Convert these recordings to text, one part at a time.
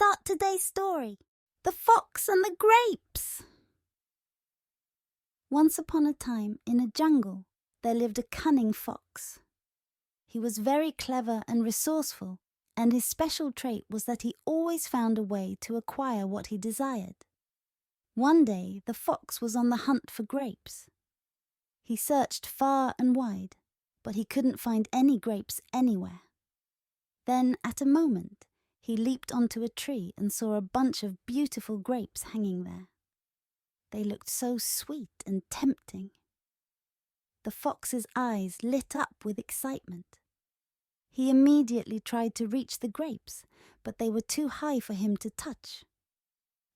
start today's story. The Fox and the Grapes. Once upon a time, in a jungle, there lived a cunning fox. He was very clever and resourceful, and his special trait was that he always found a way to acquire what he desired. One day, the fox was on the hunt for grapes. He searched far and wide, but he couldn't find any grapes anywhere. Then, at a moment, he leaped onto a tree and saw a bunch of beautiful grapes hanging there. They looked so sweet and tempting. The fox's eyes lit up with excitement. He immediately tried to reach the grapes, but they were too high for him to touch.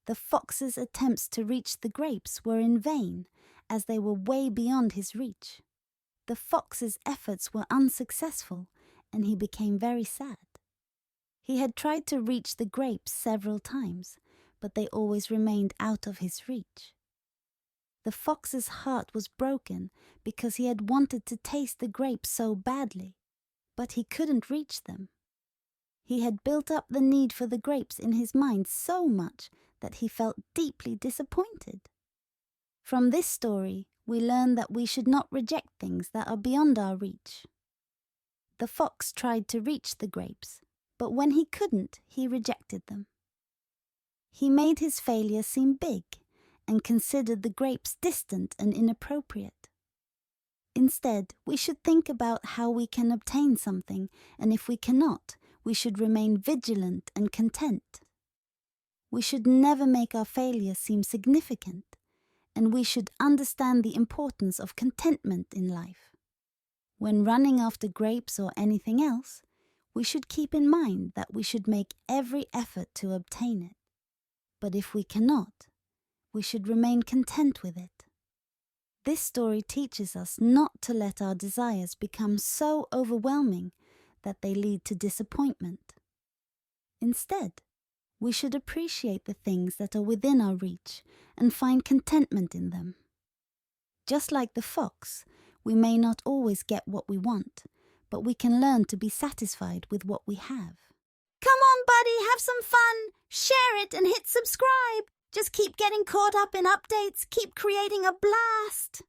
The fox's attempts to reach the grapes were in vain, as they were way beyond his reach. The fox's efforts were unsuccessful, and he became very sad. He had tried to reach the grapes several times, but they always remained out of his reach. The fox's heart was broken because he had wanted to taste the grapes so badly, but he couldn't reach them. He had built up the need for the grapes in his mind so much that he felt deeply disappointed. From this story, we learn that we should not reject things that are beyond our reach. The fox tried to reach the grapes, but when he couldn't, he rejected them. He made his failure seem big and considered the grapes distant and inappropriate. Instead, we should think about how we can obtain something, and if we cannot, we should remain vigilant and content. We should never make our failure seem significant, and we should understand the importance of contentment in life. When running after grapes or anything else, we should keep in mind that we should make every effort to obtain it. But if we cannot, we should remain content with it. This story teaches us not to let our desires become so overwhelming that they lead to disappointment. Instead, we should appreciate the things that are within our reach and find contentment in them. Just like the fox, we may not always get what we want, but we can learn to be satisfied with what we have. Come on, buddy, have some fun! Share it and hit subscribe! Just keep getting caught up in updates, keep creating a blast!